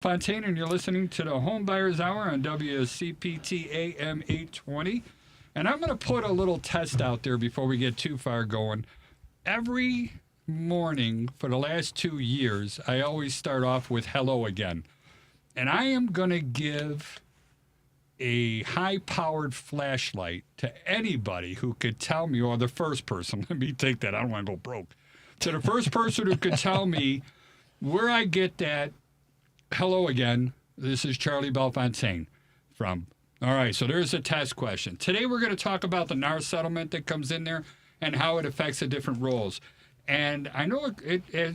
Bellefontaine, and you're listening to the HomeBuyer's Hour on WCPT AM 820. And I'm going to put a little test out there before we get too far going. Every morning for the last 2 years, I always start off with hello again. And I am going to give a high-powered flashlight to anybody who could tell me, or the first person, let me take that, I don't want to go broke, to the first person who could tell me where I get that hello again. This is Charlie Bellefontaine from. All right, so there's a test question. Today we're going to talk about the NAR settlement that comes in there and how it affects the different roles. And I know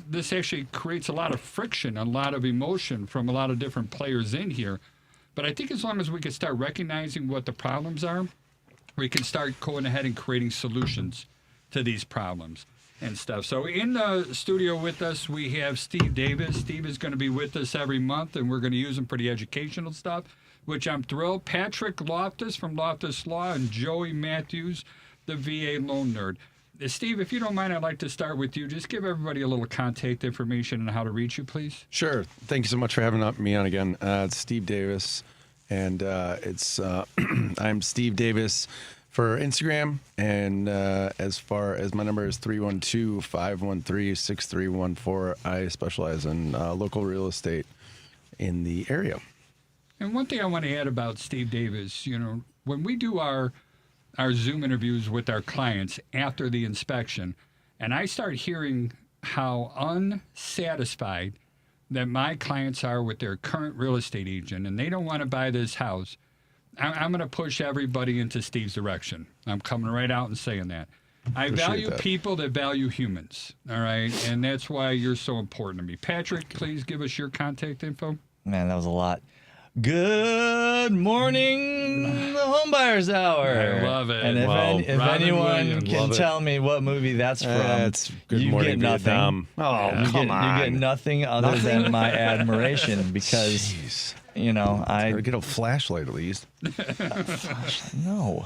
this actually creates a lot of friction, a lot of emotion from a lot of different players in here. But I think as long as we can start recognizing what the problems are, we can start going ahead and creating solutions to these problems and stuff. So in the studio with us, we have Steve Davis. Steve is going to be with us every month, and we're going to use him for the educational stuff, which I'm thrilled. Patrick Loftus from Loftus Law and Joey Matthews, the VA Loan Nerd. Steve, if you don't mind, I'd like to start with you. Just give everybody a little contact information on how to reach you, please. Sure. Thank you so much for having me on again. It's Steve Davis, and I'm Steve Davis for Instagram, and as far as my number is 312-513-6314. I specialize in local real estate in the area. And one thing I want to add about Steve Davis, you know, when we do our Zoom interviews with our clients after the inspection, and I start hearing how unsatisfied that my clients are with their current real estate agent, and they don't want to buy this house, I'm going to push everybody into Steve's direction. I'm coming right out and saying that. I value people that value humans, all right? And that's why you're so important to me. Patrick, please give us your contact info. Man, that was a lot. Good morning, the Homebuyer's Hour. I love it. And if, if anyone can tell me what movie that's from, that's Good Morning, get nothing. Vietnam. Oh, come on. You get nothing other than my admiration because, Jeez. you know, I get a flashlight at least. No.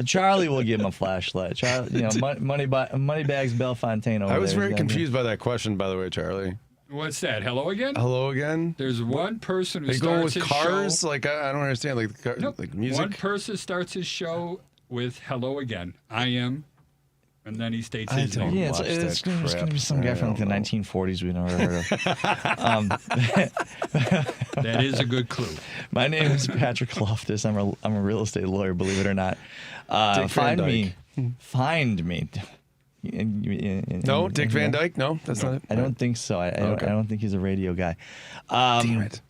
Charlie will give him a flashlight. Charlie, you know, Moneybags Bellefontaine over I was there. very confused by that question, by the way, Charlie. What's that? Hello again? Hello again? There's one person who They starts go with his cars? show. Like, I don't understand. Like, Nope. like music? One person starts his show with hello again. I am. And then he states his name. Yeah, it's going to be some guy from like the 1940s we never heard of. That is a good clue. My name is Patrick Loftus. I'm a real estate lawyer, believe it or not. Find me. No, Dick Van Dyke? No, that's not it. I don't think so. I don't think he's a radio guy. Damn it.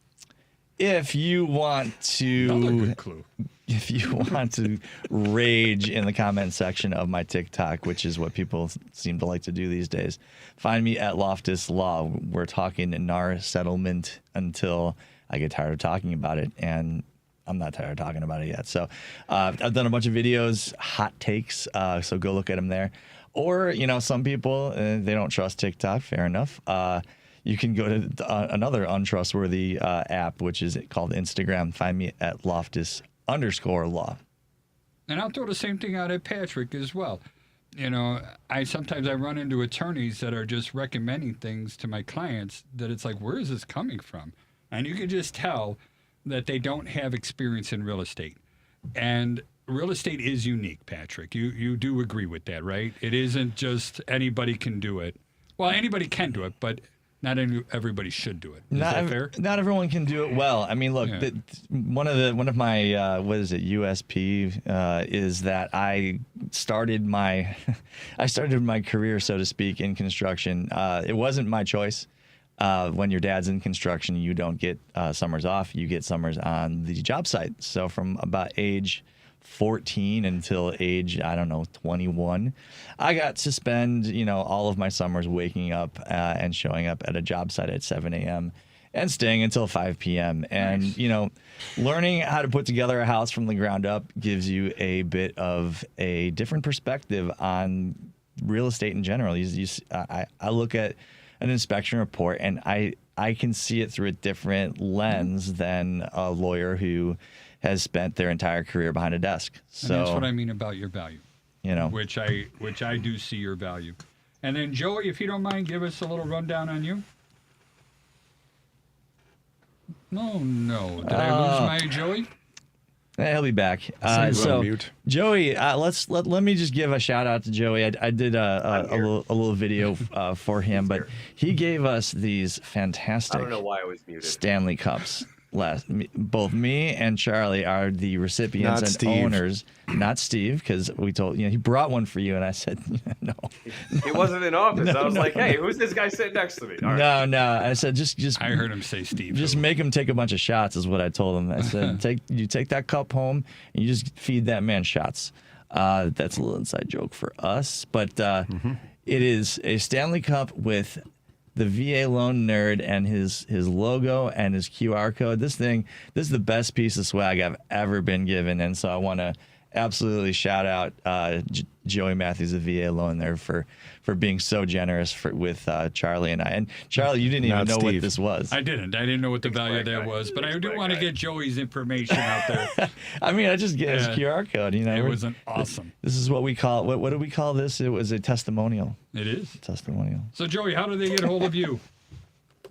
If you want Another to, good clue. if you want to rage in the comment section of my TikTok, which is what people seem to like to do these days, find me at Loftus Law. We're talking NAR settlement until I get tired of talking about it, and I'm not tired of talking about it yet. So I've done a bunch of videos, hot takes, so go look at them there. Or, you know, some people, they don't trust TikTok. Fair enough. You can go to another untrustworthy app, which is called Instagram. Find me at Loftus_law. And I'll throw the same thing out at Patrick as well. You know, sometimes I run into attorneys that are just recommending things to my clients that it's like, where is this coming from? And you can just tell that they don't have experience in real estate. And real estate is unique, Patrick. You do agree with that, right? It isn't just anybody can do it. Well, anybody can do it, but not everybody should do it. Is that fair? Not everyone can do it well. I mean, look, Yeah. one of my what is it, USP is that I started my career, so to speak, in construction. It wasn't my choice. When your dad's in construction, you don't get summers off. You get summers on the job site. So from about age 14 until age, 21, I got to spend, all of my summers waking up and showing up at a job site at 7 a.m. and staying until 5 p.m. And, Nice. Learning how to put together a house from the ground up gives you a bit of a different perspective on real estate in general. I look at an inspection report and I can see it through a different lens than a lawyer who has spent their entire career behind a desk. So And that's what I mean about your value. Which I do see your value. And then Joey, if you don't mind, give us a little rundown on you. No. Did I lose my Joey? He'll be back. Seems So on mute. Joey, let me just give a shout out to Joey. I did a little video for him, but he gave us these fantastic I don't know why I was muted. Stanley Cups. Both me and Charlie are the recipients Not and Steve. owners. Not Steve, because we told he brought one for you, and I said no. He wasn't in office. I was no, like, hey, who's this guy sitting next to me? All right. No. I said just I heard him say Steve. just make him take a bunch of shots is what I told him. I said take that cup home and you just feed that man shots. That's a little inside joke for us, but it is a Stanley Cup with the VA Loan Nerd and his logo and his QR code. This is the best piece of swag I've ever been given, and so I want to absolutely shout out Joey Matthews, the VA Loan Nerd, for being so generous with Charlie and I. And Charlie, you didn't even Not know what Steve. this was. I didn't know what the value of that was, but I do want to get Joey's information out there. I mean, I just get his QR code. It was an awesome. This is what we call what do we call this? It was a testimonial. It is. Testimonial. So Joey, how do they get a hold of you?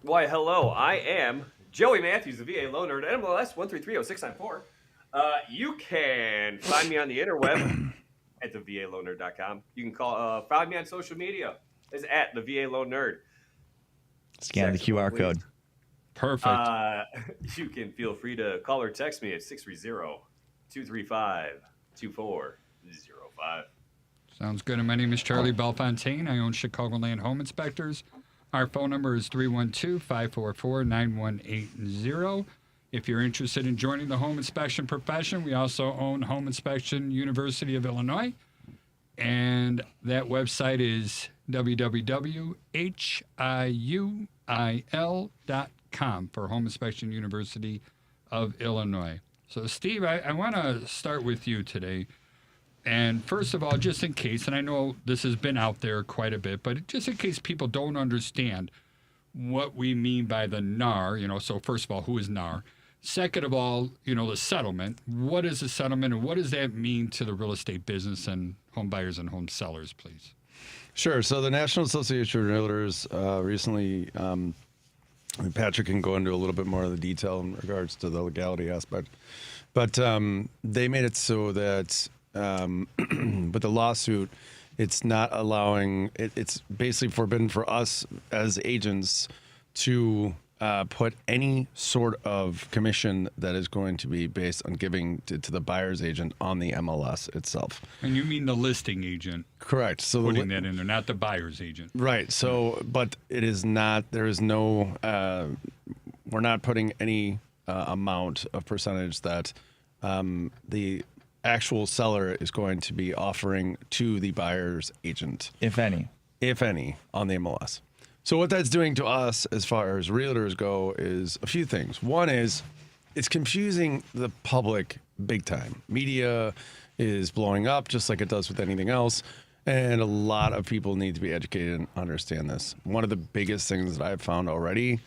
Why, hello. I am Joey Matthews, the VA loaner at MLS 1330694. You can find me on the interweb at thevaloaner.com. You can find me on social media. It's at the VA Loan Nerd. Scan the QR code. Perfect. You can feel free to call or text me at 630-235-2405. Sounds good. And my name is Charlie Bellefontaine. I own Chicagoland Home Inspectors. Our phone number is 312-544-9180. If you're interested in joining the home inspection profession, we also own Home Inspection University of Illinois. And that website is www.hiuil.com for Home Inspection University of Illinois. So, Steve, I want to start with you today. And first of all, just in case, and I know this has been out there quite a bit, but just in case people don't understand what we mean by the NAR, so first of all, who is NAR? Second of all, the settlement. What is a settlement, and what does that mean to the real estate business and home buyers and home sellers, please? Sure. So the National Association of Realtors recently, Patrick can go into a little bit more of the detail in regards to the legality aspect, but they made it so that with the lawsuit, it's not allowing, it's basically forbidden for us as agents to put any sort of commission that is going to be based on giving to the buyer's agent on the MLS itself. And you mean the listing agent? Correct. So Putting that in there, not the buyer's agent. Right. So, but it is not, there is no, we're not putting any amount of percentage that the actual seller is going to be offering to the buyer's agent. If any, on the MLS. So what that's doing to us as far as realtors go is a few things. One is it's confusing the public big time. Media is blowing up just like it does with anything else. And a lot of people need to be educated and understand this. One of the biggest things that I've found already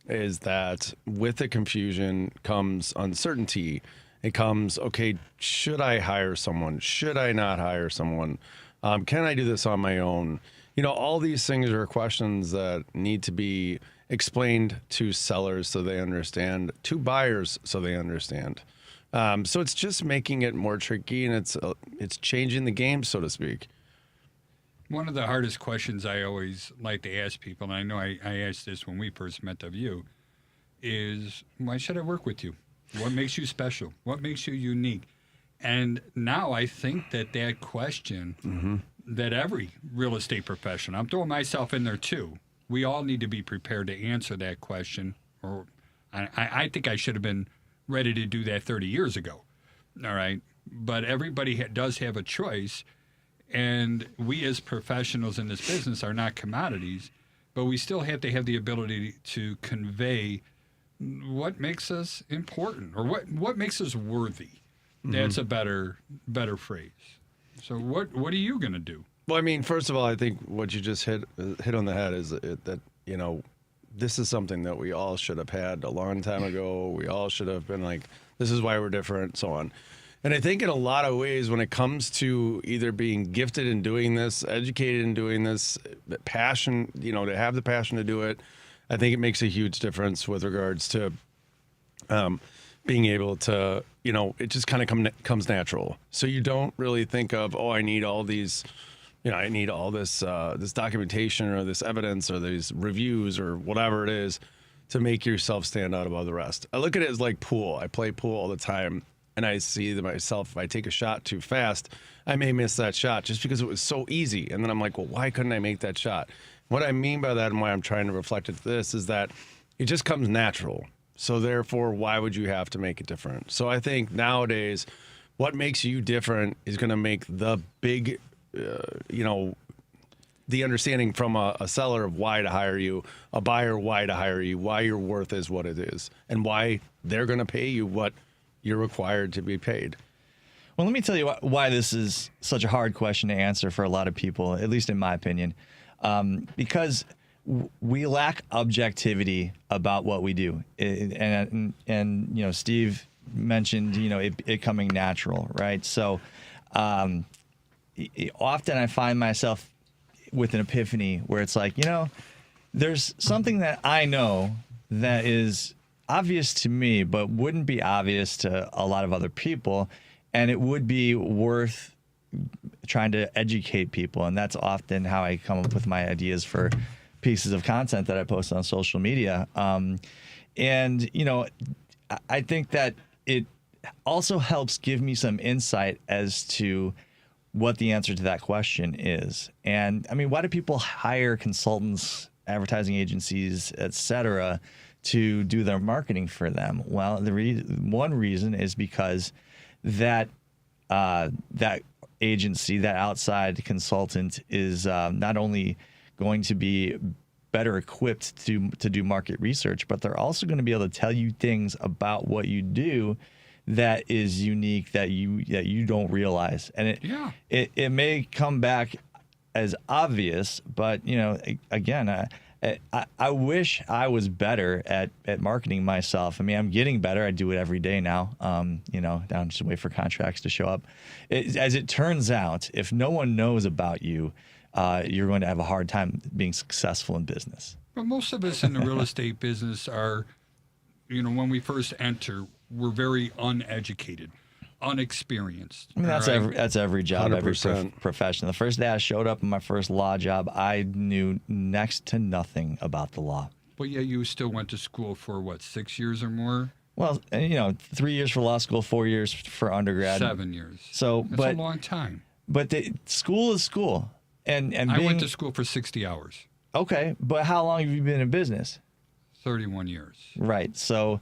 is that with the confusion comes uncertainty. It comes, okay, should I hire someone? Should I not hire someone? Can I do this on my own? All these things are questions that need to be explained to sellers so they understand, to buyers so they understand. So it's just making it more tricky, and it's changing the game, so to speak. One of the hardest questions I always like to ask people, and I know I asked this when we first met of you, is why should I work with you? What makes you special? What makes you unique? And now I think that question, that every real estate professional, I'm throwing myself in there too, we all need to be prepared to answer that question. Or I think I should have been ready to do that 30 years ago. All right. But everybody does have a choice. And we as professionals in this business are not commodities, but we still have to have the ability to convey what makes us important, or what makes us worthy. That's a better phrase. So what are you going to do? Well, I mean, first of all, I think what you just hit on the head is that this is something that we all should have had a long time ago. We all should have been like, this is why we're different, so on. And I think in a lot of ways, when it comes to either being gifted in doing this, educated in doing this, passion, to have the passion to do it, I think it makes a huge difference with regards to being able to, it just kind of comes natural. So you don't really think of, oh, I need all these, I need all this this documentation or this evidence or these reviews or whatever it is to make yourself stand out above the rest. I look at it as like pool. I play pool all the time, and I see that myself, if I take a shot too fast, I may miss that shot just because it was so easy. And then I'm like, well, why couldn't I make that shot? What I mean by that and why I'm trying to reflect it to this is that it just comes natural. So therefore, why would you have to make it different? So I think nowadays, what makes you different is going to make the big, the understanding from a seller of why to hire you, a buyer why to hire you, why your worth is what it is, and why they're going to pay you what you're required to be paid. Well, let me tell you why this is such a hard question to answer for a lot of people, at least in my opinion, because we lack objectivity about what we do. And Steve mentioned, it coming natural, right? So often I find myself with an epiphany where it's like, there's something that I know that is obvious to me, but wouldn't be obvious to a lot of other people. And it would be worth trying to educate people. And that's often how I come up with my ideas for pieces of content that I post on social media. I think that it also helps give me some insight as to what the answer to that question is. And I mean, why do people hire consultants, advertising agencies, etc., to do their marketing for them? Well, one reason is because that agency, that outside consultant, is not only going to be better equipped to do market research, but they're also going to be able to tell you things about what you do that is unique, that you don't realize. And it may come back as obvious, but again, I wish I was better at marketing myself. I mean, I'm getting better. I do it every day now. Now just wait for contracts to show up. As it turns out, if no one knows about you, you're going to have a hard time being successful in business. But most of us in the real estate business are, when we first enter, we're very uneducated, unexperienced. I mean, that's every job, 100%. every profession. The first day I showed up in my first law job, I knew next to nothing about the law. But yeah, you still went to school for what, 6 years or more? Well, 3 years for law school, 4 years for undergrad. 7 years. So, that's a long time. But school is school, and I went to school for 60 hours. Okay, but how long have you been in business? 31 years. Right. So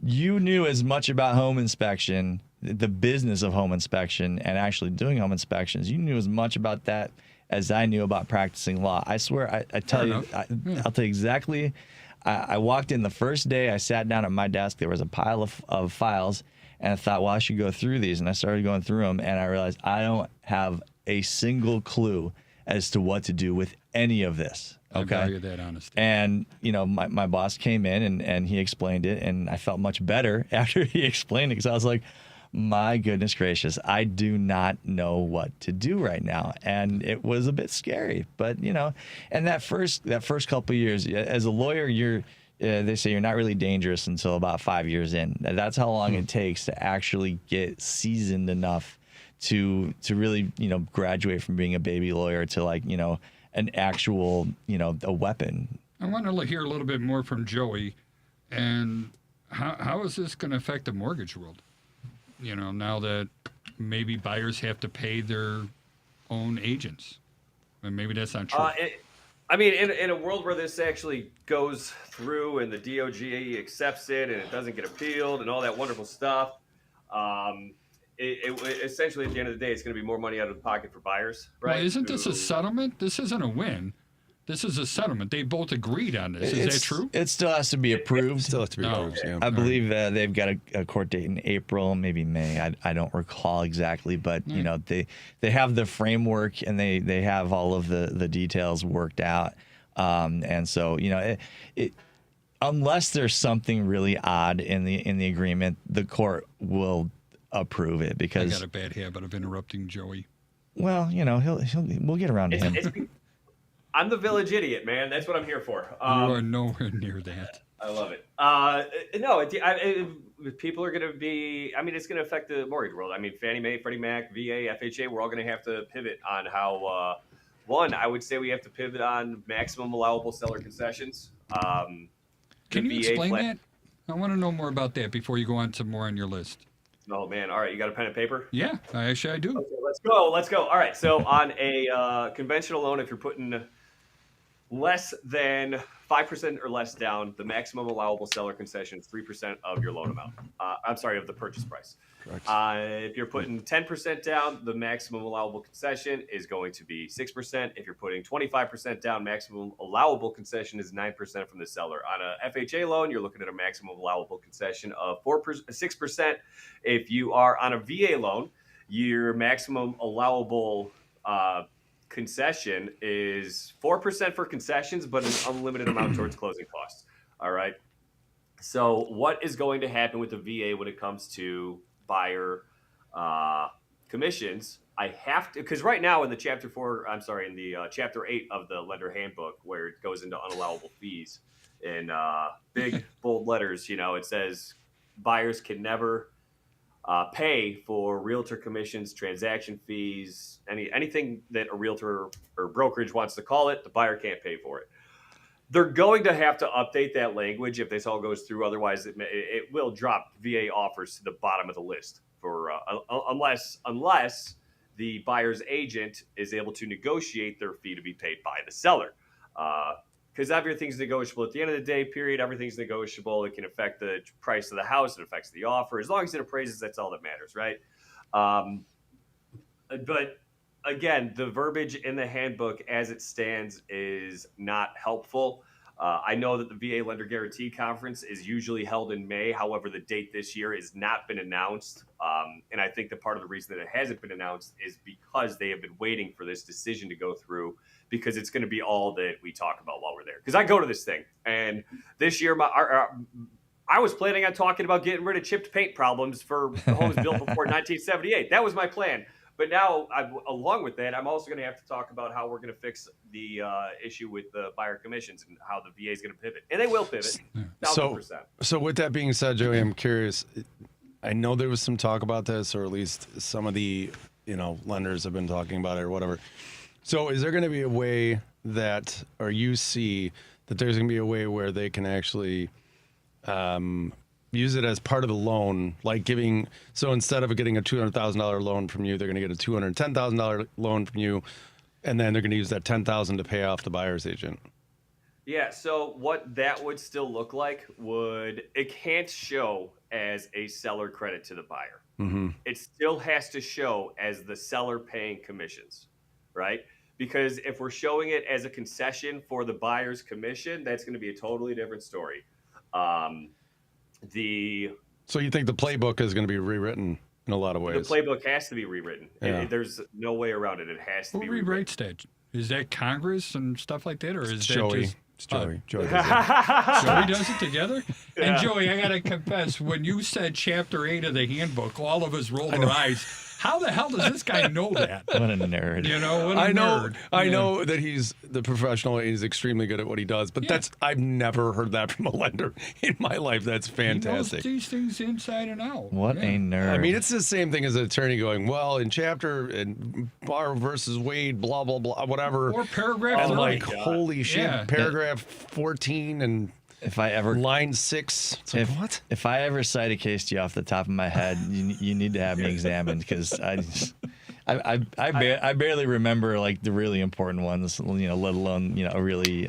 you knew as much about home inspection, the business of home inspection, and actually doing home inspections. You knew as much about that as I knew about practicing law. I swear, I tell you, I'll tell you exactly. I walked in the first day, I sat down at my desk, there was a pile of files, and I thought, well, I should go through these. And I started going through them, and I realized I don't have a single clue as to what to do with any of this. Okay. I value that honesty. And, my boss came in and he explained it, and I felt much better after he explained it, because I was like, my goodness gracious, I do not know what to do right now. And it was a bit scary, but and that first couple of years as a lawyer, they say you're not really dangerous until about 5 years in. That's how long it takes to actually get seasoned enough to really, graduate from being a baby lawyer to an actual, a weapon. I want to hear a little bit more from Joey, and how is this going to affect the mortgage world? Now that maybe buyers have to pay their own agents, and maybe that's not true. In a world where this actually goes through and the DOJ accepts it and it doesn't get appealed and all that wonderful stuff, essentially at the end of the day, it's going to be more money out of the pocket for buyers, right? Well, isn't this a settlement? This isn't a win. This is a settlement. They both agreed on this. Is that true? It still has to be approved. Still has to be approved, yeah. I believe they've got a court date in April, maybe May. I don't recall exactly, but they have the framework and they have all of the details worked out. And so unless there's something really odd in the agreement, the court will approve it, because I got a bad habit of interrupting Joey. Well, we'll get around to him. I'm the village idiot, man. That's what I'm here for. You are nowhere near that. I love it. People are going to be. I mean, it's going to affect the mortgage world. I mean, Fannie Mae, Freddie Mac, VA, FHA. We're all going to have to pivot on how. One, I would say we have to pivot on maximum allowable seller concessions. Can you explain that? I want to know more about that before you go on to more on your list. Oh man! All right, you got a pen and paper? Yeah, actually I do. Okay, let's go. All right, so on a conventional loan, if you're putting less than 5% or less down, the maximum allowable seller concession is 3% of your loan amount. I'm sorry, of the purchase price. Correct. If you're putting 10% down, the maximum allowable concession is going to be 6%. If you're putting 25% down, maximum allowable concession is 9% from the seller. On a FHA loan, you're looking at a maximum allowable concession of 6%. If you are on a VA loan, your maximum allowable concession is 4% for concessions, but an unlimited amount towards closing costs. All right. So what is going to happen with the VA when it comes to buyer commissions? I have to, because right now in the chapter 8 of the lender handbook, where it goes into unallowable fees in big bold letters, it says buyers can never pay for realtor commissions, transaction fees, anything that a realtor or brokerage wants to call it. The buyer can't pay for it. They're going to have to update that language if this all goes through. Otherwise, it will drop VA offers to the bottom of the list for unless the buyer's agent is able to negotiate their fee to be paid by the seller. Because everything's negotiable at the end of the day, period. Everything's negotiable. It can affect the price of the house. It affects the offer. As long as it appraises, that's all that matters, right? But again, the verbiage in the handbook as it stands is not helpful. I know that the VA Lender Guarantee Conference is usually held in May. However, the date this year has not been announced. And I think that part of the reason that it hasn't been announced is because they have been waiting for this decision to go through, because it's going to be all that we talk about while we're there. Because I go to this thing, and this year I was planning on talking about getting rid of chipped paint problems for homes built before 1978. That was my plan. But now, along with that, I'm also going to have to talk about how we're going to fix the issue with the buyer commissions and how the VA is going to pivot. And they will pivot, 1,000%. So with that being said, Joey, I'm curious. I know there was some talk about this, or at least some of the lenders have been talking about it or whatever. So is there going to be a way that, or you see that there's going to be a way where they can actually use it as part of the loan, like so instead of getting a $200,000 loan from you, they're going to get a $210,000 loan from you, and then they're going to use that $10,000 to pay off the buyer's agent? Yeah, so what that would still look like it can't show as a seller credit to the buyer. Mm-hmm. It still has to show as the seller paying commissions, right? Because if we're showing it as a concession for the buyer's commission, that's going to be a totally different story. So you think the playbook is going to be rewritten in a lot of ways? The playbook has to be rewritten. Yeah. There's no way around it. It has to be rewritten. Who rewrites that? Is that Congress and stuff like that, or is Joey. that just It's Joey. Joey does Joey does it together? Yeah. And Joey, I got to confess, when you said Chapter 8 of the handbook, all of us rolled our eyes. How the hell does this guy know that? What a nerd. What a nerd. I know that he's the professional. He's extremely good at what he does, but I've never heard that from a lender in my life. That's fantastic. He knows these things inside and out. What a nerd. I mean, it's the same thing as an attorney going, well, in Barr versus Wade, blah, blah, blah, whatever. Or paragraph And 30. like, holy shit, Yeah. paragraph 14 and if I ever line 6. It's like, what? If I ever cite a case to you off the top of my head, you need to have me examined, because I barely remember like the really important ones, let alone a really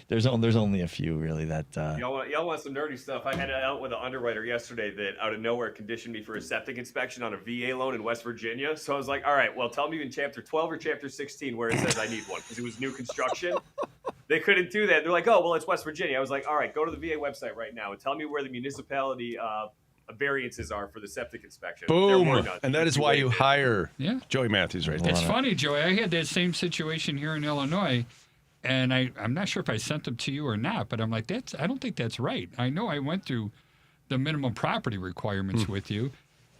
there's only a few really that y'all want some nerdy stuff. I had it out with an underwriter yesterday that out of nowhere conditioned me for a septic inspection on a VA loan in West Virginia. So I was like, all right, well, tell me in chapter 12 or chapter 16 where it says I need one, because it was new construction. They couldn't do that. They're like, oh, well, it's West Virginia. I was like, all right, go to the VA website right now and tell me where the municipality variances are for the septic inspection. Boom. And that is why you hire Joey Matthews right there. It's funny, Joey. I had that same situation here in Illinois, and I'm not sure if I sent them to you or not, but I'm like, I don't think that's right. I know I went through the minimum property requirements with you,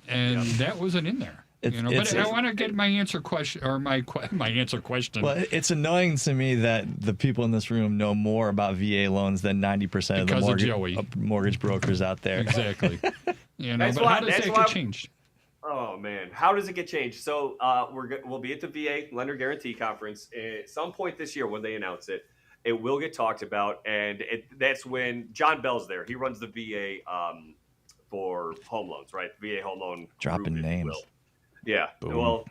and that wasn't in there. But I want to get my answer question or my answer question. Well, it's annoying to me that the people in this room know more about VA loans than 90% of the mortgage brokers out there. Exactly. That's but why, how does that get changed? Oh man, how does it get changed? So we'll be at the VA Lender Guarantee Conference at some point this year when they announce it. It will get talked about, and that's when John Bell's there. He runs the VA for home loans, right? VA home loan. Dropping group, names. Yeah. Boom. Well,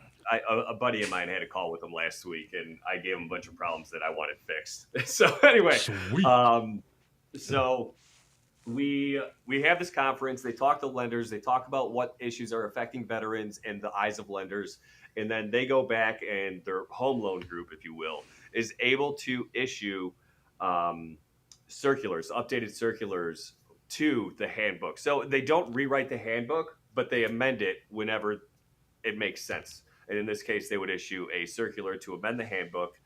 a buddy of mine had a call with him last week, and I gave him a bunch of problems that I wanted fixed. So anyway, Sweet. So we have this conference. They talk to lenders. They talk about what issues are affecting veterans in the eyes of lenders, and then they go back and their home loan group, if you will, is able to issue circulars, updated circulars to the handbook. So they don't rewrite the handbook, but they amend it whenever it makes sense. And in this case, they would issue a circular to amend the handbook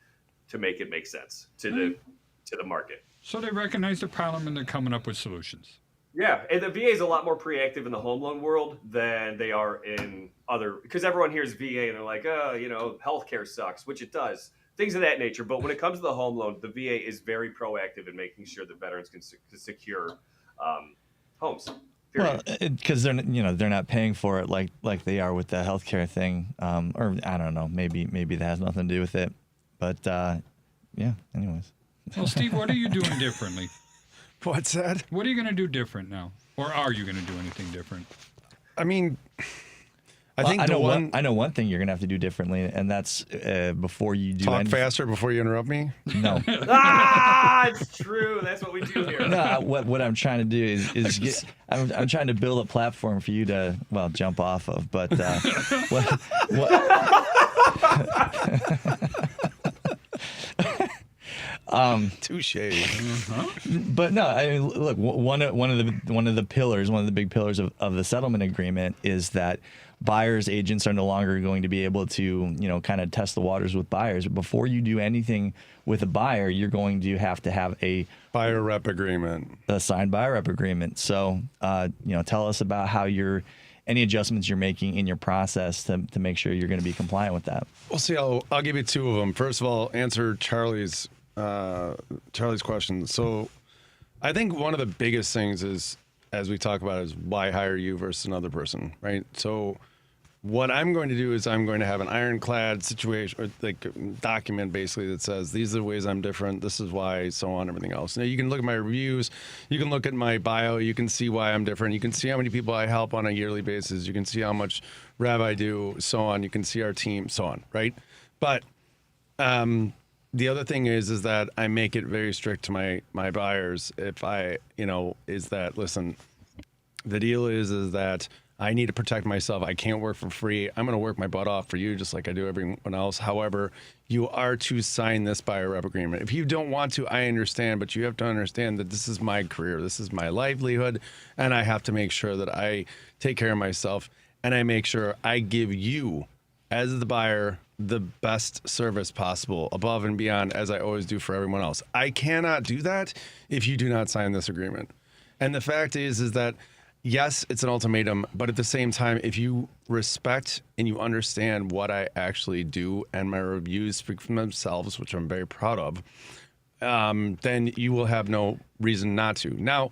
to make it make sense to the market. So they recognize the problem and they're coming up with solutions. Yeah, and the VA is a lot more proactive in the home loan world than they are in other, because everyone hears VA and they're like, oh, healthcare sucks, which it does, things of that nature. But when it comes to the home loan, the VA is very proactive in making sure that veterans can secure homes. Period. Well, because they're not paying for it like they are with the healthcare thing, or I don't know, maybe that has nothing to do with it, but yeah. Anyways. Well, Steve, what are you doing differently? What's that? What are you going to do different now, or are you going to do anything different? I mean, I know one thing you're gonna have to do differently, and that's before you do talk faster before you interrupt me. No. It's true. That's what we do here. No, what I'm trying to do is I'm trying to build a platform for you to jump off of. But Touche. But no, I mean, look, one of the pillars, one of the big pillars of the settlement agreement is that buyers agents are no longer going to be able to, kind of test the waters with buyers. Before you do anything with a buyer, you're going to have a buyer rep agreement, a signed buyer rep agreement. So, tell us about how any adjustments you're making in your process to make sure you're going to be compliant with that. Well, see, I'll give you two of them. First of all, answer Charlie's question. So I think one of the biggest things is, as we talk about, is why hire you versus another person, right? So what I'm going to do is I'm going to have an ironclad situation, or like document basically that says, these are the ways I'm different, this is why, so on, everything else. Now you can look at my reviews, you can look at my bio, you can see why I'm different, you can see how many people I help on a yearly basis, you can see how much rev I do, so on, you can see our team, so on, right? But the other thing is that I make it very strict to my buyers. If is that, listen, the deal is that I need to protect myself. I can't work for free. I'm going to work my butt off for you just like I do everyone else. However, you are to sign this buyer rep agreement. If you don't want to, I understand, but you have to understand that this is my career. This is my livelihood, and I have to make sure that I take care of myself, and I make sure I give you, as the buyer, the best service possible, above and beyond, as I always do for everyone else. I cannot do that if you do not sign this agreement. And the fact is that, yes, it's an ultimatum, but at the same time, if you respect and you understand what I actually do, and my reviews speak for themselves, which I'm very proud of, then you will have no reason not to. Now,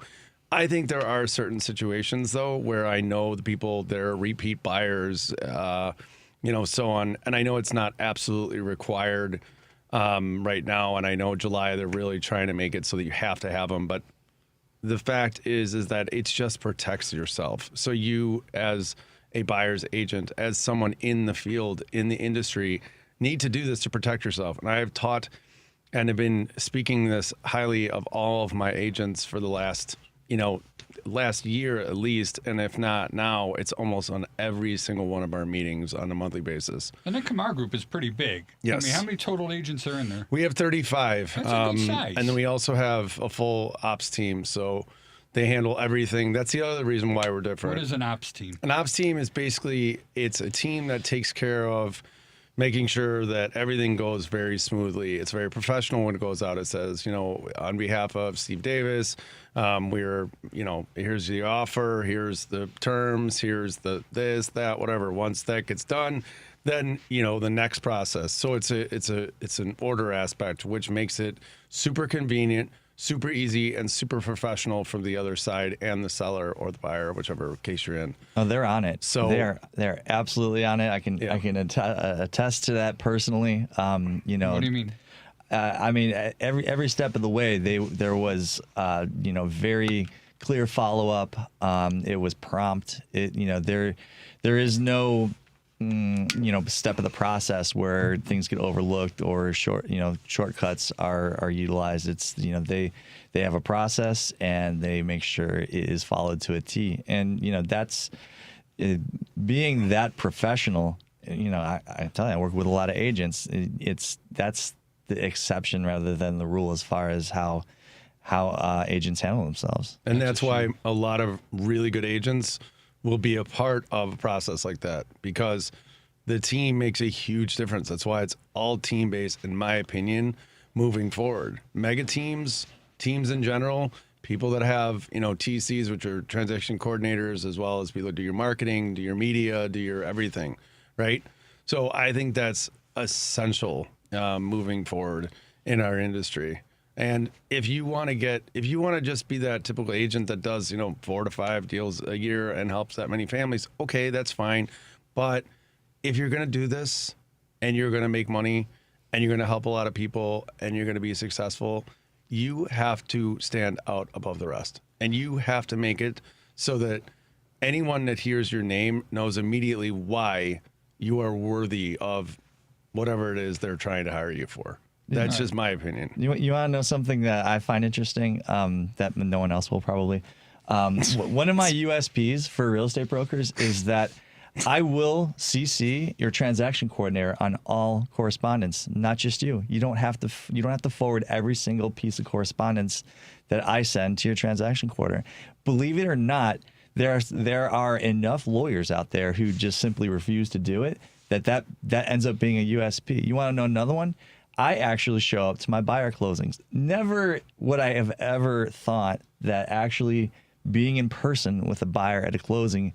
I think there are certain situations, though, where I know the people, they're repeat buyers, so on. And I know it's not absolutely required right now. And I know July, they're really trying to make it so that you have to have them. But the fact is that it just protects yourself. So you, as a buyer's agent, as someone in the field, in the industry, need to do this to protect yourself. And I have taught and have been speaking this highly of all of my agents for the last year at least, and if not now, it's almost on every single one of our meetings on a monthly basis. And the Kamar group is pretty big. Yes. I mean, how many total agents are in there? We have 35. That's a good size. And then we also have a full ops team, so they handle everything. That's the other reason why we're different. What is an ops team? An ops team is basically, it's a team that takes care of making sure that everything goes very smoothly. It's very professional when it goes out. It says, on behalf of Steve Davis, we're, here's the offer, here's the terms, here's the this, that, whatever. Once that gets done, then the next process. So it's an order aspect, which makes it super convenient, super easy, and super professional from the other side and the seller or the buyer, whichever case you're in. Oh, they're on it. So they're absolutely on it. I can attest to that personally. What do you mean? I mean, every step of the way, there was very clear follow up. It was prompt. There is no step of the process where things get overlooked or shortcuts are utilized. It's they have a process and they make sure it is followed to a T. And that's being that professional. I tell you, I work with a lot of agents. That's the exception rather than the rule as far as how agents handle themselves. And that's why a lot of really good agents will be a part of a process like that, because the team makes a huge difference. That's why it's all team-based, in my opinion, moving forward. Mega teams in general, people that have, TCs, which are transaction coordinators, as well as people that do your marketing, do your media, do your everything, right? So I think that's essential moving forward in our industry. And if you want to just be that typical agent that does, 4 to 5 deals a year and helps that many families, okay, that's fine. But if you're going to do this and you're going to make money and you're going to help a lot of people and you're going to be successful, you have to stand out above the rest. And you have to make it so that anyone that hears your name knows immediately why you are worthy of whatever it is they're trying to hire you for. That's just my opinion. You want to know something that I find interesting that no one else will probably? One of my USPs for real estate brokers is that I will CC your transaction coordinator on all correspondence, not just you. You don't have to forward every single piece of correspondence that I send to your transaction coordinator. Believe it or not, there are enough lawyers out there who just simply refuse to do it that ends up being a USP. You want to know another one? I actually show up to my buyer closings. Never would I have ever thought that actually being in person with a buyer at a closing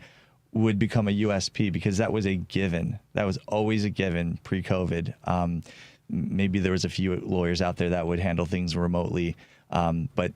would become a USP, because that was a given. That was always a given pre-COVID. Maybe there was a few lawyers out there that would handle things remotely, but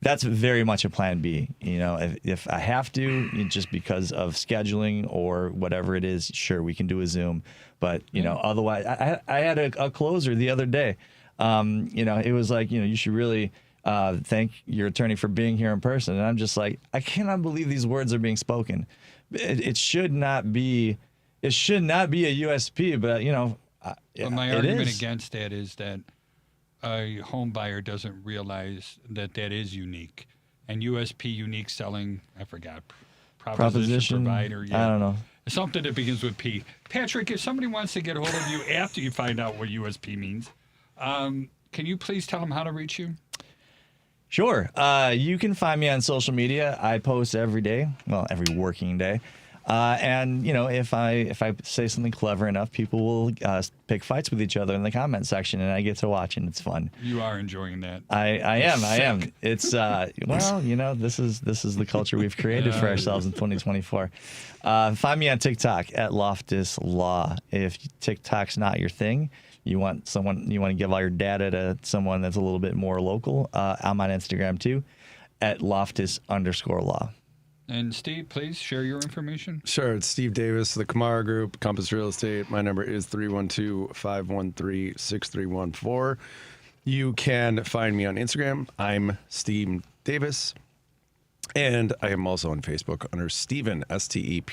that's very much a plan B. If I have to, just because of scheduling or whatever it is, sure, we can do a Zoom. But, otherwise, I had a closer the other day. It was like, you should really thank your attorney for being here in person. And I'm just like, I cannot believe these words are being spoken. It should not be a USP, but, my argument against that is that a home buyer doesn't realize that is unique. And USP, unique selling, I forgot. Proposition provider. Yeah. I don't know. Something that begins with P. Patrick, if somebody wants to get a hold of you after you find out what USP means, can you please tell them how to reach you? Sure. You can find me on social media. I post every day, well, every working day. And if I say something clever enough, people will pick fights with each other in the comment section, and I get to watch, and it's fun. You are enjoying that. I am. It's this is the culture we've created for ourselves in 2024. Find me on TikTok at Loftus Law. If TikTok's not your thing, you want to give all your data to someone that's a little bit more local, I'm on Instagram too, at Loftus_law. And Steve, please share your information. Sure. It's Steve Davis, the Kamara Group, Compass Real Estate. My number is 312-513-6314. You can find me on Instagram. I'm Steve Davis. And I am also on Facebook under Stephen, Stephen,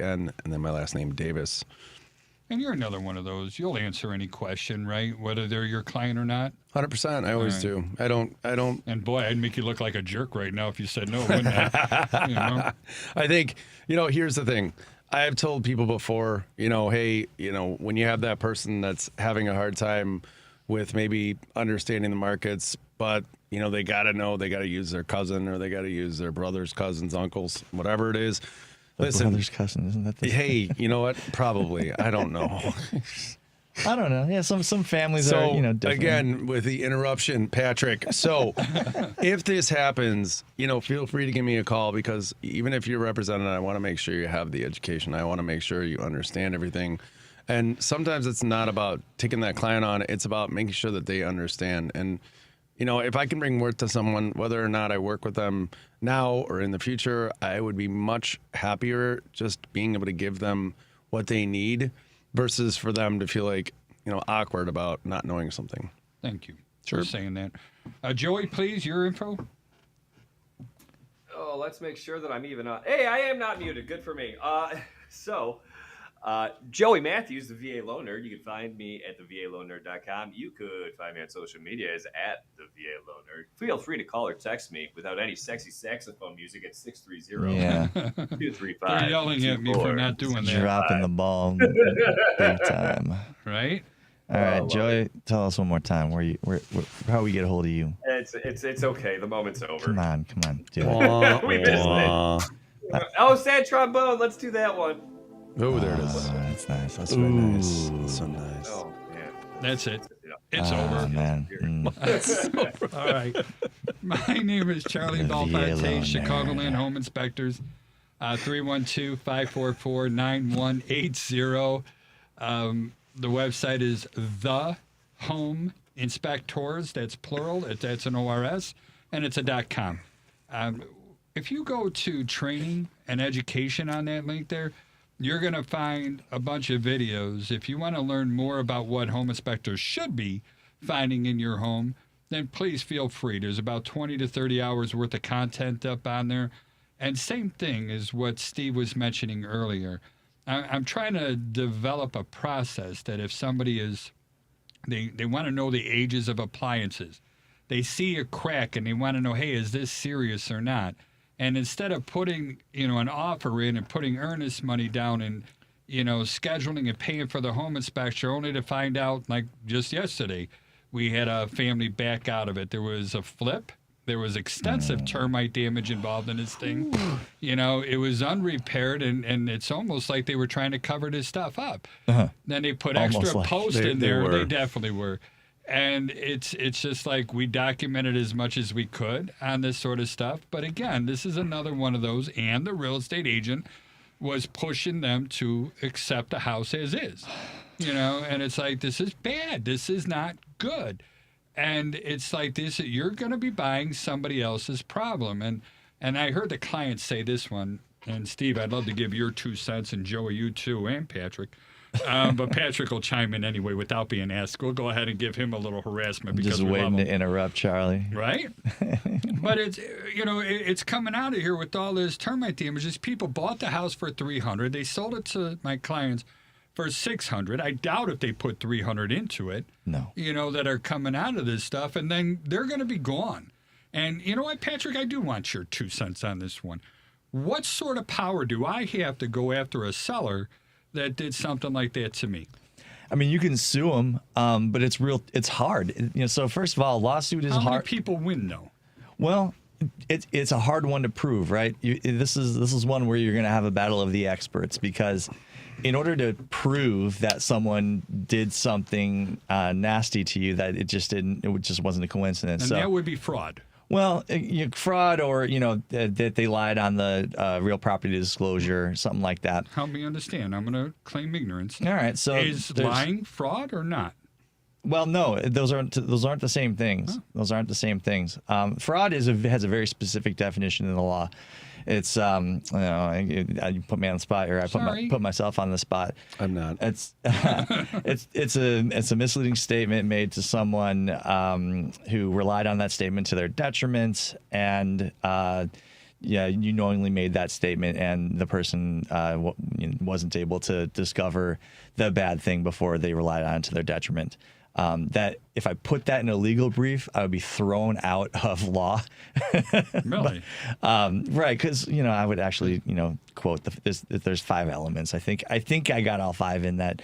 and then my last name, Davis. And you're another one of those. You'll answer any question, right? Whether they're your client or not. 100%. I always do. I don't. And boy, I'd make you look like a jerk right now if you said no, wouldn't I? I think, here's the thing. I have told people before, hey, when you have that person that's having a hard time with maybe understanding the markets, but, they got to know, they got to use their cousin or they got to use their brother's cousins, uncles, whatever it is. Listen, brother's cousin, isn't that the hey, you know what? Probably. I don't know. I don't know. Yeah, some families are, different. Again, with the interruption, Patrick. So, if this happens, feel free to give me a call, because even if you're represented, I want to make sure you have the education. I want to make sure you understand everything. And sometimes it's not about taking that client on. It's about making sure that they understand. And, if I can bring worth to someone, whether or not I work with them now or in the future, I would be much happier just being able to give them what they need versus for them to feel like, awkward about not knowing something. Thank you for saying that. Joey, please, your info. Oh, let's make sure that I'm even on. Hey, I am not muted. Good for me. Joey Matthews, the VA Loaner. You can find me at theVALoaner.com. You could find me on social media as at the VA Loaner. Feel free to call or text me without any sexy saxophone music at 630-235. They're yelling at me for not doing that. Dropping the ball big time. Right? All right, Joey, tell us one more time how we get a hold of you. It's okay. The moment's over. Come on, do it. We missed it. Oh, sad trombone. Let's do that one. Oh, there it is. That's nice. That's very nice. That's so nice. Oh, man. That's it. It's over. Man. All right. My name is Charlie Bellefontaine, Chicagoland Home Inspectors, 312-544-9180. The website is The Home Inspectors. That's plural. That's an ORS, and it's a .com. If you go to training and education on that link there, you're going to find a bunch of videos. If you want to learn more about what home inspectors should be finding in your home, then please feel free. There's about 20 to 30 hours worth of content up on there. And same thing as what Steve was mentioning earlier. I'm trying to develop a process that if somebody is, they want to know the ages of appliances. They see a crack and they want to know, hey, is this serious or not? And instead of putting, an offer in and putting earnest money down and, scheduling and paying for the home inspection, only to find out, like just yesterday, we had a family back out of it. There was a flip. There was extensive termite damage involved in this thing. It was unrepaired, and it's almost like they were trying to cover this stuff up. Then they put extra posts in there. They definitely were. And it's just like we documented as much as we could on this sort of stuff. But again, this is another one of those, and the real estate agent was pushing them to accept the house as is. And it's like, this is bad. This is not good. And it's like this, you're going to be buying somebody else's problem. And I heard the client say this one, and Steve, I'd love to give your 2 cents, and Joey, you too, and Patrick. But Patrick will chime in anyway without being asked. We'll go ahead and give him a little harassment because just waiting to interrupt Charlie. Right? But it's, it's coming out of here with all this termite damages. People bought the house for $300. They sold it to my clients for $600. I doubt if they put $300 into it. No. That are coming out of this stuff, and then they're going to be gone. And you know what, Patrick? I do want your 2 cents on this one. What sort of power do I have to go after a seller that did something like that to me? I mean, you can sue them, but it's hard. So first of all, a lawsuit is hard. How many people win, though? Well, it's a hard one to prove, right? This is one where you're going to have a battle of the experts, because in order to prove that someone did something nasty to you, that it just wasn't a coincidence. And that would be fraud. Well, fraud, or that they lied on the real property disclosure, something like that. Help me understand. I'm going to claim ignorance. All right. So is lying fraud or not? Well, no, those aren't the same things. Huh. Those aren't the same things. Fraud has a very specific definition in the law. It's you put me on the spot, or I put myself on the spot. I'm not. It's it's a misleading statement made to someone who relied on that statement to their detriment, and you knowingly made that statement, and the person wasn't able to discover the bad thing before they relied on it to their detriment. That if I put that in a legal brief, I would be thrown out of law. Really? Right, because I would actually quote there's 5 elements. I think I got all 5 in that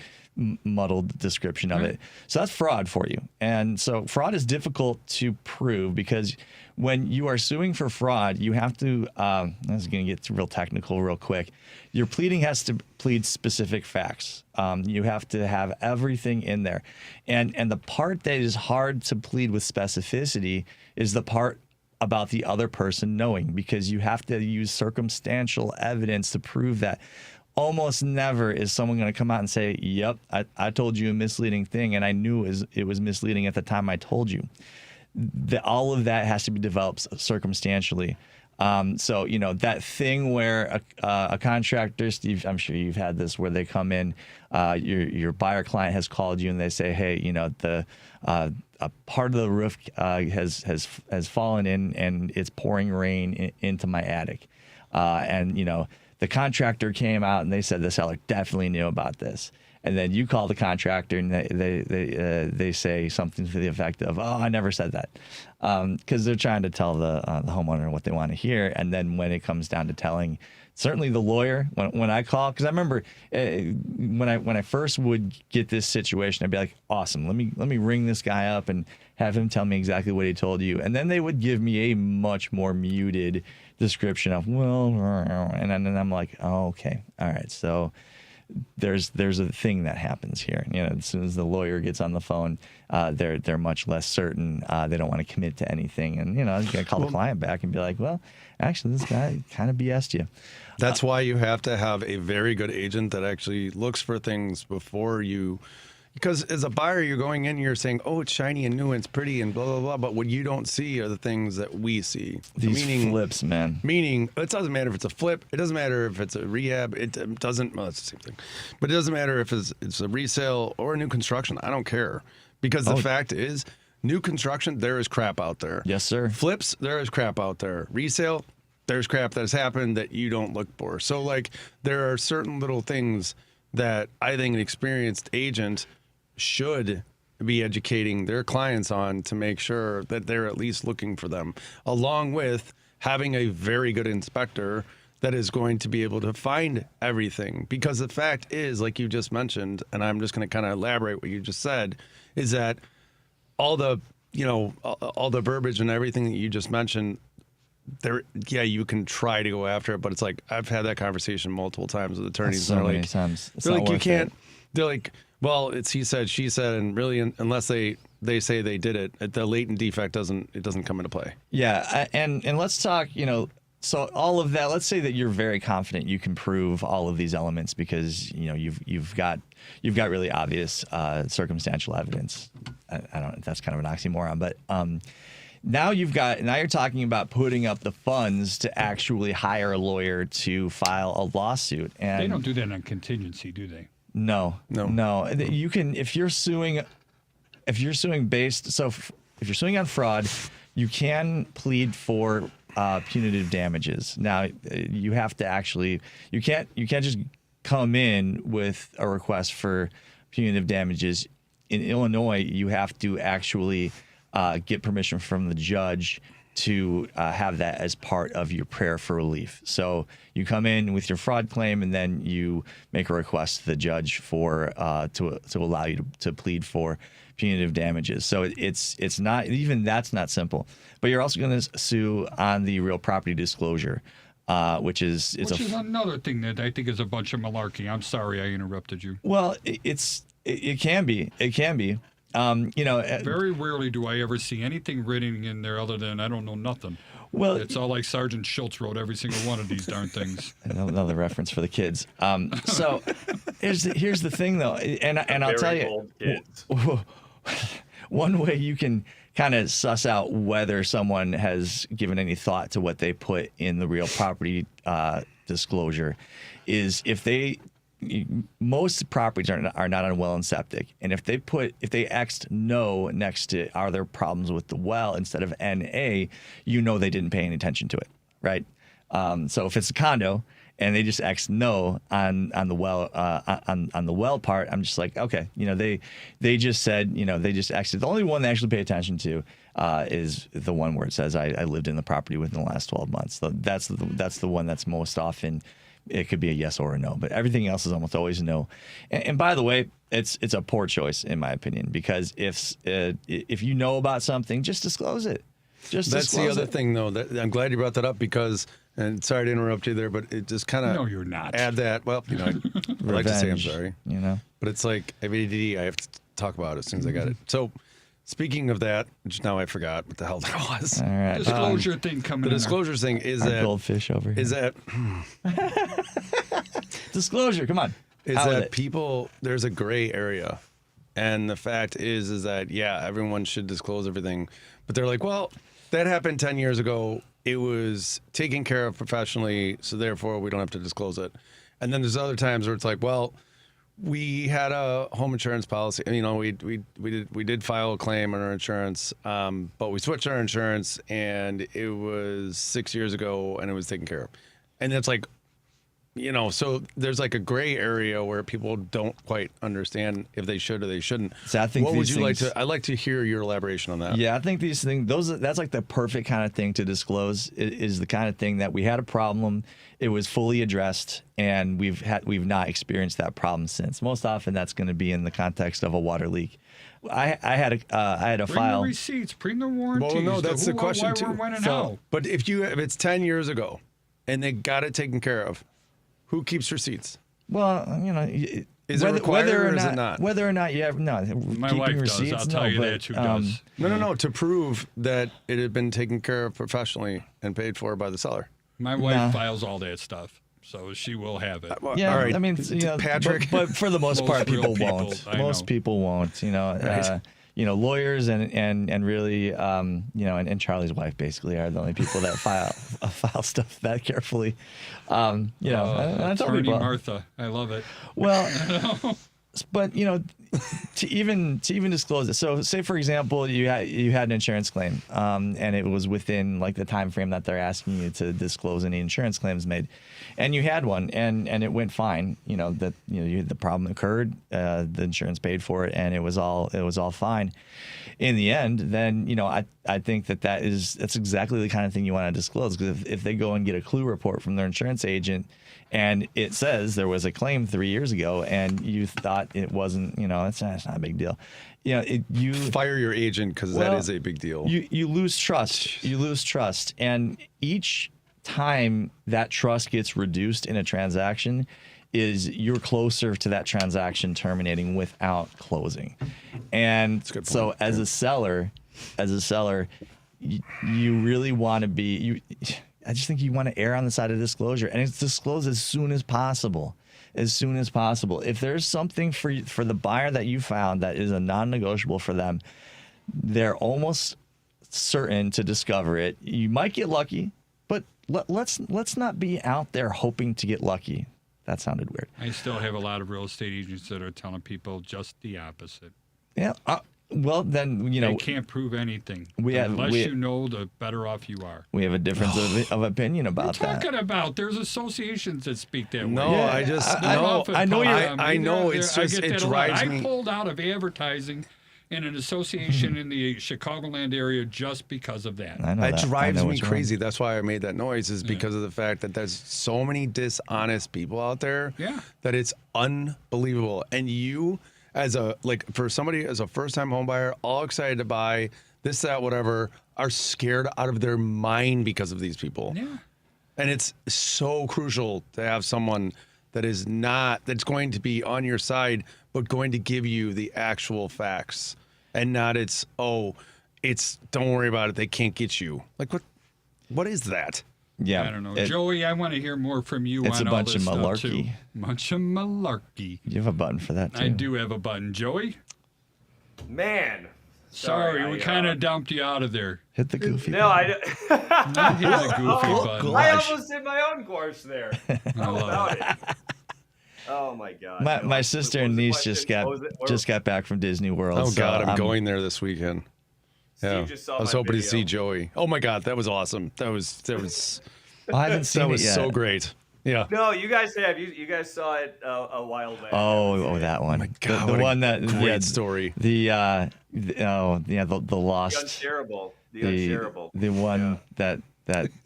muddled description of it. So that's fraud for you. And so fraud is difficult to prove because when you are suing for fraud, you have to, this is going to get real technical real quick. Your pleading has to plead specific facts. You have to have everything in there. And the part that is hard to plead with specificity is the part about the other person knowing, because you have to use circumstantial evidence to prove that. Almost never is someone going to come out and say, yep, I told you a misleading thing and I knew it was misleading at the time I told you. All of that has to be developed circumstantially. So, that thing where a contractor, Steve, I'm sure you've had this, where they come in, your buyer client has called you and they say, hey, a part of the roof has fallen in and it's pouring rain into my attic. The contractor came out and they said the seller definitely knew about this. And then you call the contractor and they say something to the effect of, oh, I never said that. Because they're trying to tell the homeowner what they want to hear. And then when it comes down to telling, certainly the lawyer, when I call, because I remember when I first would get this situation, I'd be like, awesome, let me ring this guy up and have him tell me exactly what he told you. And then they would give me a much more muted description of, and then I'm like, oh, okay, all right, so there's a thing that happens here. As soon as the lawyer gets on the phone, they're much less certain. They don't want to commit to anything, and you gotta call the client back and be like, well, actually, this guy kind of BS'd you. That's why you have to have a very good agent that actually looks for things before you. Because as a buyer, you're going in, you're saying, oh, it's shiny and new and it's pretty and blah, blah, blah. But what you don't see are the things that we see. These flips, man. Meaning, it doesn't matter if it's a flip. It doesn't matter if it's a rehab. It doesn't, well, it's the same thing. But it doesn't matter if it's a resale or a new construction. I don't care. Because the fact is, new construction, there is crap out there. Yes, sir. Flips, there is crap out there. Resale, there's crap that has happened that you don't look for. So, there are certain little things that I think an experienced agent should be educating their clients on to make sure that they're at least looking for them, along with having a very good inspector that is going to be able to find everything. Because the fact is, like you just mentioned, and I'm just going to kind of elaborate what you just said, is that all the verbiage and everything that you just mentioned, you can try to go after it, but it's like I've had that conversation multiple times with attorneys. So many times. They're like, you can't. They're like, well, it's he said, she said, and really, unless they say they did it, the latent defect doesn't come into play. Yeah, and let's talk. So all of that. Let's say that you're very confident you can prove all of these elements because you've got really obvious circumstantial evidence. I don't. That's kind of an oxymoron, but now you're talking about putting up the funds to actually hire a lawyer to file a lawsuit. And they don't do that on contingency, do they? No. You can if you're suing on fraud, you can plead for punitive damages. Now you have to you can't just come in with a request for punitive damages. In Illinois, you have to actually get permission from the judge to have that as part of your prayer for relief. So you come in with your fraud claim, and then you make a request to the judge for to allow you to plead for punitive damages. So it's not even that's not simple. But you're also going to sue on the real property disclosure, which is another thing that I think is a bunch of malarkey. I'm sorry I interrupted you. Well, it can be. Very rarely do I ever see anything written in there other than I don't know nothing. Well, it's all like Sergeant Schultz wrote every single one of these darn things. Another reference for the kids. So here's the thing though, and I'll tell you, one way you can kind of suss out whether someone has given any thought to what they put in the real property disclosure is if most properties are not on well and septic, and if they X'd no next to are there problems with the well instead of NA, they didn't pay any attention to it, right? So if it's a condo and they just X no on the well on the well part. I'm just like, okay, they just said, they just X'd. The only one they actually pay attention to is the one where it says I lived in the property within the last 12 months. So that's the one that's most often. It could be a yes or a no, but everything else is almost always a no. And by the way, it's a poor choice in my opinion, because if you know about something, just disclose it. That's the other thing, though. I'm glad you brought that up because, and sorry to interrupt you there, but it just kind of No, you're not. add that. Well, I like to say I'm sorry, But it's like I have ADD. I have to talk about it as soon as I got it. So, speaking of that, which now I forgot what the hell that was. all right. Disclosure thing coming The in there. disclosure thing is Our that goldfish over here. is that Disclosure, come on. is Out with that it. people there's a gray area, and the fact is that everyone should disclose everything, but they're like, well, that happened 10 years ago. It was taken care of professionally, so therefore we don't have to disclose it. And then there's other times where it's like, well, we had a home insurance policy. We did file a claim on our insurance, but we switched our insurance, and it was 6 years ago, and it was taken care of. And it's like, so there's like a gray area where people don't quite understand if they should or they shouldn't. So I think what would these you like things- to? I'd like to hear your elaboration on that. Yeah, I think these things, that's like the perfect kind of thing to disclose. It is the kind of thing that we had a problem, it was fully addressed, and we've not experienced that problem since. Most often, that's going to be in the context of a water leak. I had a Bring file. the receipts, bring the warranties. Well, no, that's the who, question why, too. When, and So- how. But if it's 10 years ago, and they got it taken care of, who keeps receipts? Well, Is it required or is it not? Whether or not you have My keeping wife receipts, does. I'll tell you but, that. Who does? No. To prove that it had been taken care of professionally and paid for by the seller. My wife Nah. files all that stuff, so she will have it. Well, Yeah, all right. I mean, Patrick. but for the most Most part, real people people, won't. I Most know. people won't. Right. Lawyers and really, and Charlie's wife basically are the only people that file stuff that carefully. And I tell Attorney people, Martha, I love it. well, but to even disclose it. So, say for example, you had an insurance claim, and it was within like the time frame that they're asking you to disclose any insurance claims made, and you had one, and it went fine. The problem occurred, the insurance paid for it, and it was all fine. In the end, then I think that's exactly the kind of thing you want to disclose, because if they go and get a clue report from their insurance agent, and it says there was a claim 3 years ago, and you thought it wasn't, it's not a big deal. You Fire your agent because that Well, is a big deal. you lose trust. You lose trust, and each time that trust gets reduced in a transaction, you're closer to that transaction terminating without closing. And a good so, point. as a seller, you really want to be I just think you want to err on the side of disclosure, and it's disclosed as soon as possible. As soon as possible. If there's something for the buyer that you found that is a non-negotiable for them, they're almost certain to discover it. You might get lucky, but let's not be out there hoping to get lucky. That sounded weird. I still have a lot of real estate agents that are telling people just the opposite. Yeah. Well, then They can't prove anything. Unless you know, the better off you are. we have a difference of opinion about What are you that. talking about? There's associations that speak that No, way. I just I no. I know you're- I know, it's just- get it that a lot. drives me- I pulled out of advertising in an association in the Chicagoland area just because of that. I know That that. I drives know me what's wrong. crazy. That's why I made that noise, is because of the fact that there's so many dishonest people out there Yeah. that it's unbelievable. And you, for somebody as a first-time home buyer, all excited to buy this, that, whatever, are scared out of their mind because of these people. Yeah. And it's so crucial to have someone that's going to be on your side, but going to give you the actual facts, and not don't worry about it, they can't get you. Like, what is that? Yeah. I don't know. Joey, I want to hear more from you It's on a all bunch this of stuff, too. malarkey. Bunch of malarkey. You have a button for that too. I do have a button. Joey? Man. Sorry, we kind of dumped you out of there. Hit the goofy. No, button. Not hit the goofy button. I almost did my own course there. How love about it? Oh my god. My No, sister what and was the niece question? just got back from Disney World. Oh so God, I'm I'm going there this weekend. Steve just saw I was my hoping to video. see Joey. Oh my God, that was awesome. That was I haven't seen that it was yet. so great. Yeah. No, you guys have. You guys saw it a while back. That one. my God, the what a one that great story. The The lost. unshareable. The unshareable. The one that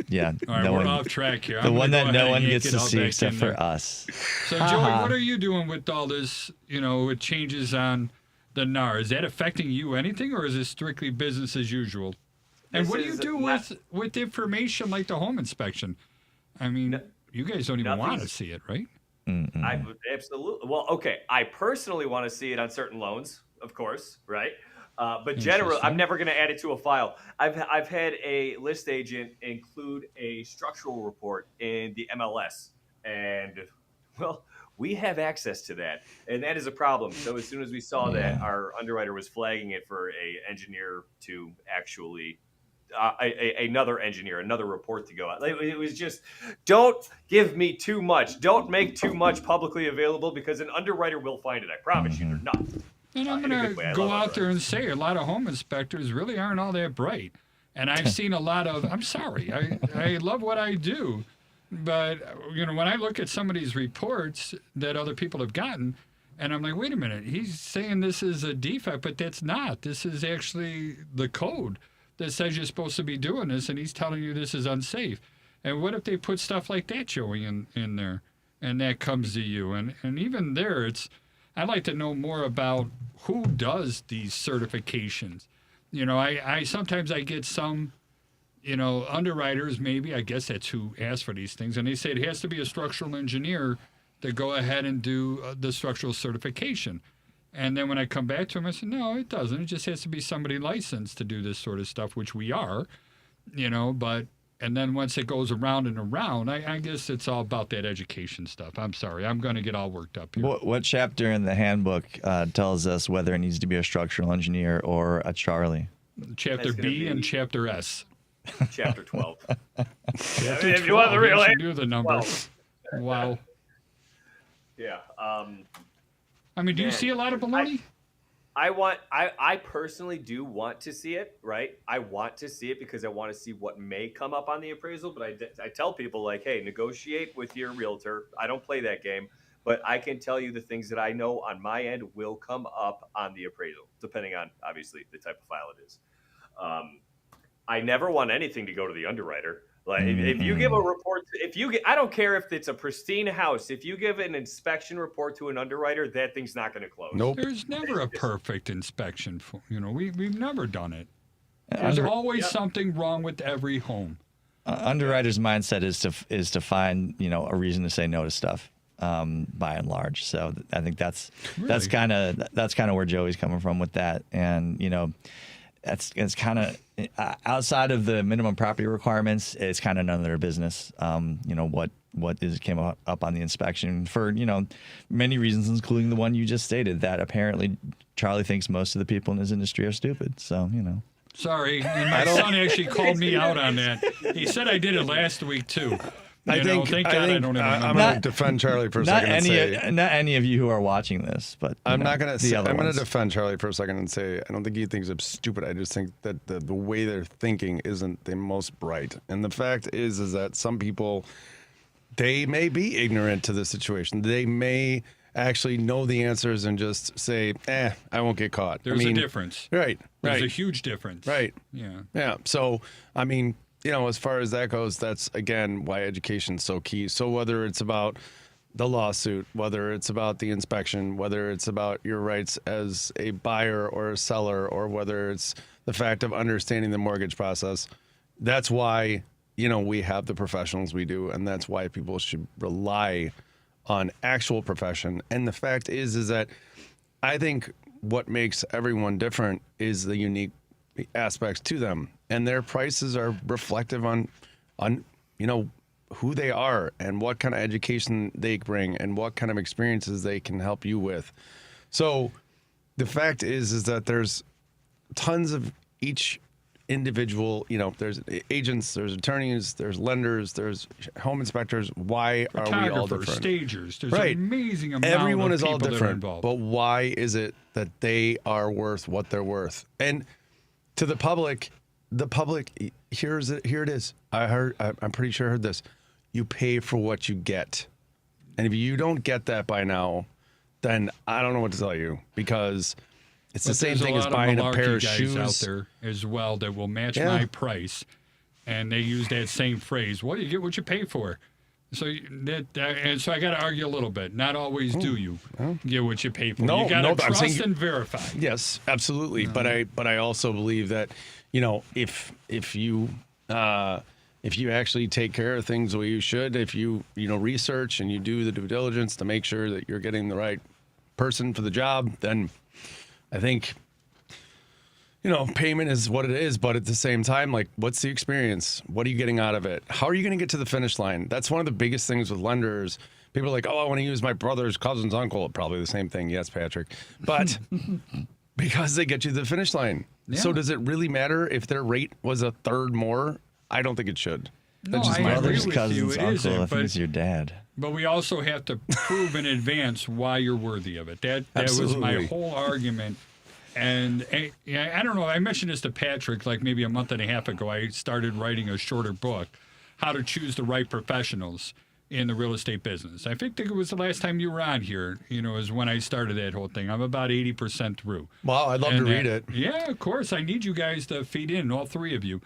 yeah. All right, no we're one, off track here. the I'm one gonna that go no ahead one and gets yank to it all see back except in for there. us. So, Joey, what are you doing with all this, with changes on the NAR? Is that affecting you anything, or is it strictly business as usual? And This what do you is do with information like the home inspection? I mean, you guys don't even want to nothing's- see it, right? I would absolutely. Well, okay. I personally want to see it on certain loans, of course, right? But generally, I'm Interesting. never going to add it to a file. I've had a list agent include a structural report in the MLS, and well, we have access to that, and that is a problem. So as soon as we saw that, our underwriter was flagging it for a engineer to actually. Another engineer, another report to go out. It was just, don't give me too much. Don't make too much publicly available because an underwriter will find it. I promise you, they're not. And I'm In a going good way. I to go love out there and say a lot of home inspectors really aren't all that bright. And I've seen a lot of, I'm sorry, I love what I do. But, when I look at some of these reports that other people have gotten, and I'm like, wait a minute, he's saying this is a defect, but that's not. This is actually the code that says you're supposed to be doing this, and he's telling you this is unsafe. And what if they put stuff like that, Joey, in there, and that comes to you? And even there, I'd like to know more about who does these certifications. I sometimes I get some, underwriters, maybe, I guess that's who asks for these things, and they say it has to be a structural engineer to go ahead and do the structural certification. And then when I come back to him, I said, no, it doesn't. It just has to be somebody licensed to do this sort of stuff, which we are, but, and then once it goes around and around, I guess it's all about that education stuff. I'm sorry. I'm going to get all worked up here. What chapter in the handbook tells us whether it needs to be a structural engineer or a Charlie? Chapter That's gonna B and be- Chapter S. Chapter 12. Chapter if you want the 12, real you answer, knew the number. Wow. Yeah. I mean, do you Man, see a lot of baloney? I personally do want to see it, right? I want to see it because I want to see what may come up on the appraisal. But I tell people, like, hey, negotiate with your realtor. I don't play that game, but I can tell you the things that I know on my end will come up on the appraisal, depending on, obviously, the type of file it is. I never want anything to go to the underwriter. Like if you give a report, I don't care if it's a pristine house. If you give an inspection report to an underwriter, that thing's not going to close. Nope. There's never a perfect inspection. We've never done it. There's always something wrong with every home. Underwriter's mindset is to find a reason to say no to stuff, by and large. So I think that's kind of where Joey's coming from with that, and it's kind of outside of the minimum property requirements. It's kind of none of their business. What came up on the inspection for many reasons, including the one you just stated, that apparently Charlie thinks most of the people in his industry are stupid. So Sorry, and my son actually called me out on that. He said I did it last week too. I think thank God I don't even I'm remember. going to defend Charlie for a second and say, not any of you who are watching this, but I'm not going to say, I'm going ones. to defend Charlie for a second and say, I don't think he thinks I'm stupid. I just think that the way they're thinking isn't the most bright. And the fact is that some people, they may be ignorant to the situation. They may actually know the answers and just say, I won't get caught. There's a difference. Right. There's a huge difference. Right. Yeah. Yeah. So, I mean, as far as that goes, that's, again, why education's so key. So whether it's about the lawsuit, whether it's about the inspection, whether it's about your rights as a buyer or a seller, or whether it's the fact of understanding the mortgage process, that's why, we have the professionals we do, and that's why people should rely on actual profession. And the fact is that I think what makes everyone different is the unique aspects to them, and their prices are reflective on who they are and what kind of education they bring and what kind of experiences they can help you with. So the fact is that there's tons of each individual, there's agents, there's attorneys, there's lenders, there's home inspectors. Why are we all Photographers, different? stagers. There's Right. an amazing amount Everyone of is all people that are different, involved. but why is it that they are worth what they're worth? And to the public, here it is. I'm pretty sure I heard this. you pay for what you get. And if you don't get that by now, then I don't know what to tell you, because it's the same thing as buying a pair of shoes out there as well that will match my price, and they use that same phrase. Well, you get what you pay for. So and so I got to argue a little bit. Not always do you get what you pay for. No, you got to I'm saying trust and verify. Yes, absolutely. But I also believe that, you know, if you actually take care of things the way you should, if you research and you do the due diligence to make sure that you're getting the right person for the job, then I think, you know, payment is what it is. But at the same time, like, what's the experience? What are you getting out of it? How are you going to get to the finish line? That's one of the biggest things with lenders. People are like, oh, I want to use my brother's cousin's uncle. Probably the same thing. Yes, Patrick. But because they get you to the finish line. Yeah. So does it really matter if their rate was a third more? I don't think it should. No, That's just I my agree Brother's with cousin's you. It uncle. isn't, I think it's your dad. But we also have to prove in advance why you're worthy of it. That was my whole argument. And I don't know, I mentioned this to Patrick like maybe a month and a half ago. I started writing a shorter book, How to Choose the Right Professionals in the Real Estate Business. I think it was the last time you were on here, is when I started that whole thing. I'm about 80% through. Well, I'd love to read it. Yeah, of course. I need you guys to feed in, all three of you.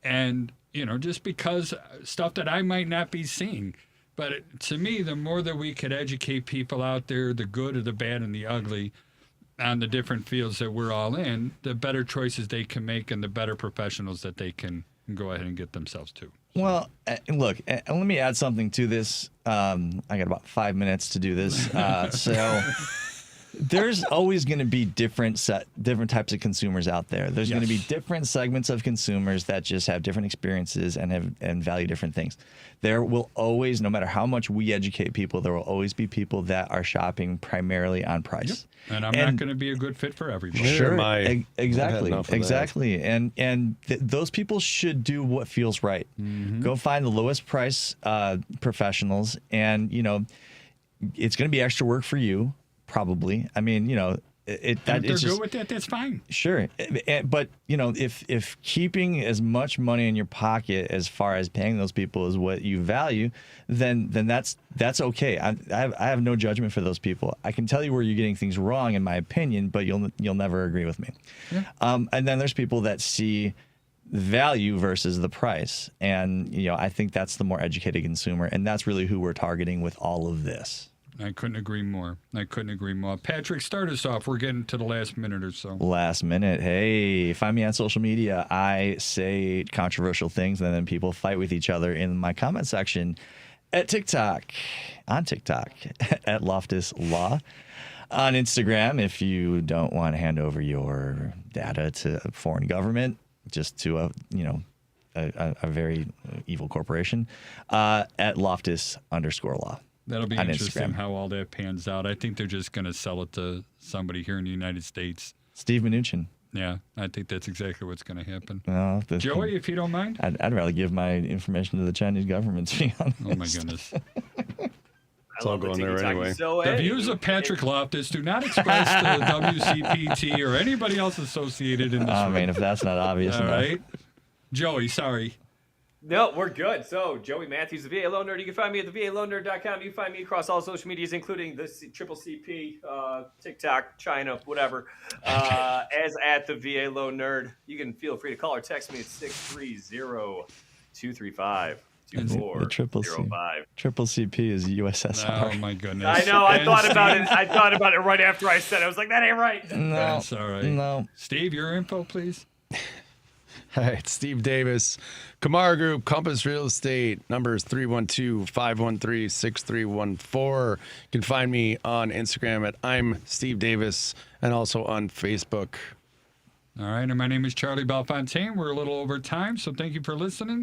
And, just because stuff that I might not be seeing. But to me, the more that we could educate people out there, the good or the bad and the ugly, on the different fields that we're all in, the better choices they can make and the better professionals that they can go ahead and get themselves to. Well, look, let me add something to this. I got about 5 minutes to do this. So there's always going to be different types of consumers out there. There's going to be different segments of consumers that just have different experiences and value different things. There will always, no matter how much we educate people, there will always be people that are shopping primarily on price. Yep. And I'm not going to be a good fit for everybody. Sure, exactly. And those people should do what feels right. Mm-hmm. Go find the lowest price professionals, and it's going to be extra work for you. Probably. I mean, if they're good with that, that's fine. Sure. But, if keeping as much money in your pocket as far as paying those people is what you value, then that's okay. I have no judgment for those people. I can tell you where you're getting things wrong, in my opinion, but you'll never agree with me. Yeah. And then there's people that see value versus the price. And, I think that's the more educated consumer. And that's really who we're targeting with all of this. I couldn't agree more. Patrick, start us off. We're getting to the last minute or so. Last minute. Hey, find me on social media. I say controversial things, and then people fight with each other in my comment section on TikTok, at Loftus Law. On Instagram, if you don't want to hand over your data to a foreign government, just to a very evil corporation, at Loftus_law. That'll be interesting how all that pans out. I think they're just going to sell it to somebody here in the United States. Steve Mnuchin. Yeah, I think that's exactly what's going to happen. No, Joey, if you don't mind? I'd rather give my information to the Chinese government, to be honest. Oh, my goodness. It's all going there anyway. The views of Patrick Loftus do not express the WCPT or anybody else associated in this room. I mean, if that's not obvious all enough. Right. Joey, sorry. No, we're good. So, Joey Matthews, the VA Loan Nerd. You can find me at thevaloannerd.com. You can find me across all social medias, including the Triple CP, TikTok, China, whatever, as at the VA Loan Nerd. You can feel free to call or text me at 630-235-2405. The Triple CP is USSR. Oh, my goodness. I know. I thought about it right after I said it. I was like, that ain't right. No. That's all right. No. Steve, your info, please. Hi, it's Steve Davis, Kamara Group, Compass Real Estate. Number is 312-513-6314. You can find me on Instagram at I'm Steve Davis and also on Facebook. All right, and my name is Charlie Bellefontaine. We're a little over time, so thank you for listening.